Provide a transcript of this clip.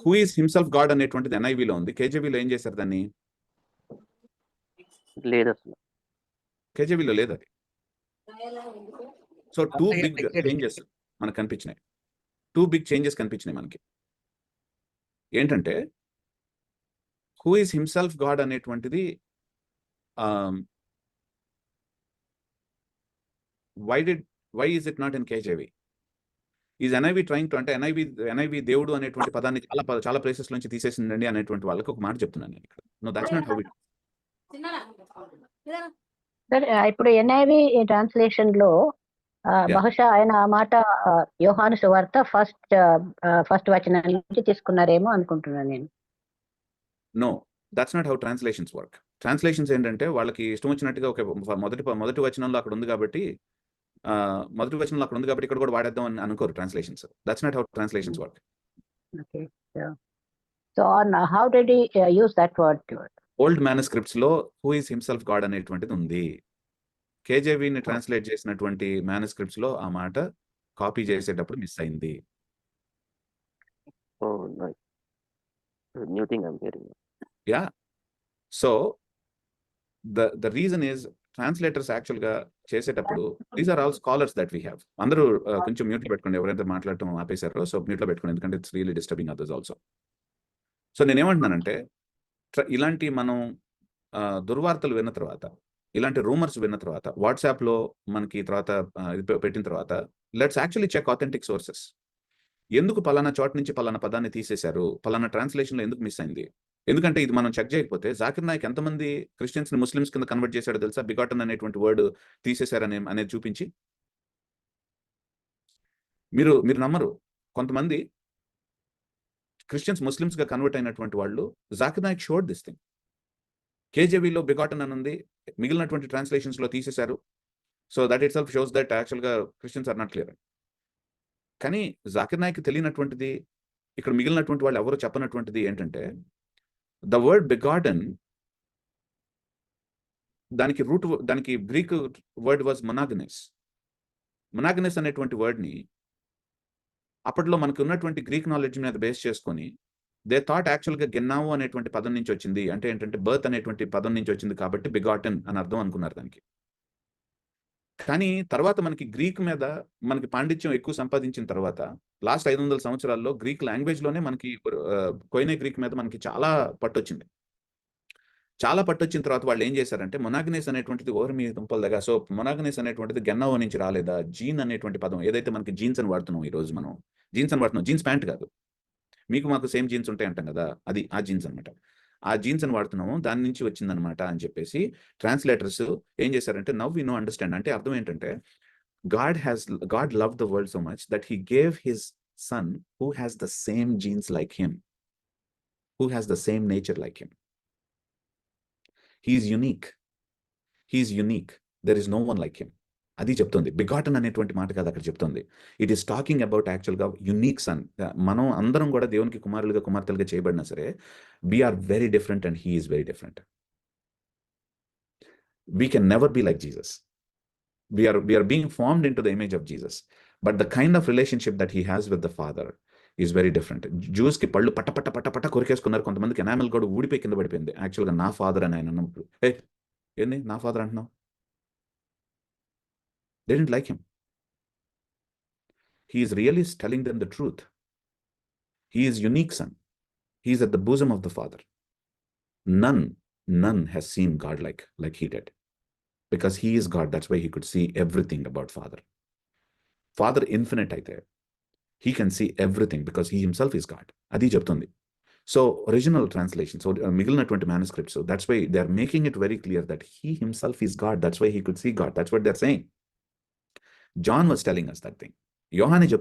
Who is himself God అనేటువంటిది ఎన్ఐవిలో ఉంది. కేజీబీలో ఏం చేశారు దాన్ని? లేదు అసలు. కేజీబీలో లేదు అది. సో 2 బిగ్ చేంజెస్ మనకు కనిపించినాయి. 2 బిగ్ చేంజెస్ కనిపించినాయి మనకి. ఏంటంటే హూ ఈస్ హిమ్సెల్ఫ్ గాడ్ అనేటువంటిది why is it not in KJV? Is NIV trying to, అంటే ఎన్ఐవి దేవుడు అనేటువంటి పదాన్ని చాలా ప్లేసెస్ నుంచి తీసేసిందండి అనేటువంటి వాళ్ళకి ఒక మాట చెప్తున్నాను నేను ఇక్కడ. No, that's not how it. Sir ఇప్పుడు ఎన్ఐవి ట్రాన్స్లేషన్ లో బహుశా ఆయన ఆ మాట యోహాను సువార్త ఫస్ట్ వచనం నుంచి తీసుకున్నారేమో అనుకుంటున్నాను నేను. No, that's not how translations work. Translations ఏంటంటే వాళ్ళకి ఇష్టం వచ్చినట్టుగా ఒక మొదటి వచనంలో అక్కడ ఉంది కాబట్టి ఇక్కడ కూడా వాడేద్దాం అని అనుకోరు translations. That's not how translations work. Okay, yeah. So how did he use that word? Old manuscripts లో హూ ఈస్ హిమ్సెల్ఫ్ గాడ్ అనేటువంటిది ఉంది. కేజేవిని ట్రాన్స్లేట్ చేసినటువంటి మ్యానుస్క్రిప్ట్స్ లో ఆ మాట కాపీ చేసేటప్పుడు మిస్ అయింది. Oh, nice. New thing I'm hearing. Yeah, so the reason is translators యాక్చువల్ గా చేసేటప్పుడు these are all scholars that we have. అందరూ కొంచెం మ్యూట్ లో పెట్టుకోండి, ఎవరైతే మాట్లాడటం ఆపేశారో. సో మ్యూట్ లో పెట్టుకోండి, ఎందుకంటే it's really disturbing others also. So నేనేమంటున్నానంటే ఇలాంటి మనం దుర్వార్తలు విన్న తర్వాత, ఇలాంటి రూమర్స్ విన్న తర్వాత, వాట్సాప్లో మనకి తర్వాత పెట్టిన తర్వాత, let's actually check authentic sources. ఎందుకు పలానా చోట నుంచి పలానా పదాన్ని తీసేశారు, పలానా ట్రాన్స్లేషన్లో ఎందుకు మిస్ అయింది? ఎందుకంటే ఇది మనం చెక్ చేయకపోతే జాకిర్ నాయక్ ఎంతమంది క్రిస్టియన్స్ ని ముస్లిమ్స్ కింద కన్వర్ట్ చేశాడో తెలుసా? బిగాటన్ అనేటువంటి వర్డ్ తీసేశారని అనేది చూపించి. మీరు నమ్మరు, కొంతమంది క్రిస్టియన్స్ ముస్లిమ్స్ గా కన్వర్ట్ అయినటువంటి వాళ్ళు Zakir Naik showed this thing. కేజేవిలో బిగాటన్ అని ఉంది, మిగిలినటువంటి ట్రాన్స్లేషన్స్ లో తీసేశారు. So that itself shows that actual గా క్రిస్టియన్స్ ఆర్ నాట్ క్లియర్. కానీ జాకిర్ నాయక్ తెలియనటువంటిది, ఇక్కడ మిగిలినటువంటి వాళ్ళు ఎవరు చెప్పనటువంటిది ఏంటంటే ద వర్డ్ బిగాటన్, దానికి గ్రీక్ వర్డ్ వాజ్ మొనాగనెస్. మొనాగనెస్ అనేటువంటి వర్డ్ని అప్పట్లో మనకు ఉన్నటువంటి గ్రీక్ నాలెడ్జ్ మీద బేస్ చేసుకొని దే థాట్ యాక్చువల్గా గెన్నావు అనేటువంటి పదం నుంచి వచ్చింది, అంటే ఏంటంటే బర్త్ అనేటువంటి పదం నుంచి వచ్చింది కాబట్టి బిగాటన్ అని అర్థం అనుకున్నారు దానికి. కానీ తర్వాత మనకి గ్రీక్ మీద మనకి పాండిత్యం ఎక్కువ సంపాదించిన తర్వాత లాస్ట్ 500 సంవత్సరాల్లో గ్రీక్ లాంగ్వేజ్లోనే మనకి కొయినే గ్రీక్ మీద మనకి చాలా పట్టొచ్చింది. చాలా పట్టొచ్చిన తర్వాత వాళ్ళు ఏం చేశారంటే మొనాగనెస్ అనేటువంటిది ఓవర్ మీ దుంపల దగ్గర. సో మొనాగనెస్ అనేటువంటిది గెన్నావో నుంచి రాలేదా? జీన్ అనేటువంటి పదం ఏదైతే మనకి జీన్స్ అని వాడుతున్నాం, ఈ రోజు మనం జీన్స్ అని వాడుతున్నాం. జీన్స్ ప్యాంట్ కాదు, మీకు మాకు సేమ్ జీన్స్ ఉంటాయి అంటాం కదా, అది ఆ జీన్స్ అనమాట. ఆ జీన్స్ అని వాడుతున్నాము, దాని నుంచి వచ్చిందనమాట అని చెప్పేసి ట్రాన్స్లేటర్స్ ఏం చేశారంటే నవ్ వి నో అండర్స్టాండ్. అంటే అర్థం ఏంటంటే god love the world so much that he gave his son who has the same genes like him, who has the same nature like him. He is unique, there is no one like him. అది చెప్తుంది. Begotten అనేటువంటి మాట కాదు అక్కడ చెప్తుంది. It is talking about యాక్చువల్గా unique son. మనం అందరం కూడా దేవునికి కుమారులుగా కుమార్తెలుగా చేయబడినా సరే we are very different and he is very different. We can never be like Jesus. We're being formed into the image of Jesus, but the kind of relationship that he has with the father is very different. జ్యూస్కి పళ్ళు పట్ట కొరికేసుకున్నారు, కొంతమందికి enamel కూడా ఊడిపోయి కింద పడిపోయింది. యాక్చువల్గా నా ఫాదర్ అని ఆయన అన్నప్పుడు, ఏంది నా ఫాదర్ అంటున్నావు? They didn't like him. He is really telling them the truth. He is unique son. He is at the bosom of the Father. None has seen God like he did. Because he is God, that's why he could see everything about Father. Father infinite aithe. He can see everything because he himself is God. Adi cheptundi. So original translation, so migilinatvanti manuscripts, so that's why they are making it very clear that he himself is God. That's why he could see God. That's what they're saying. John was telling us that thing. యోహానే చెప్తున్నారు.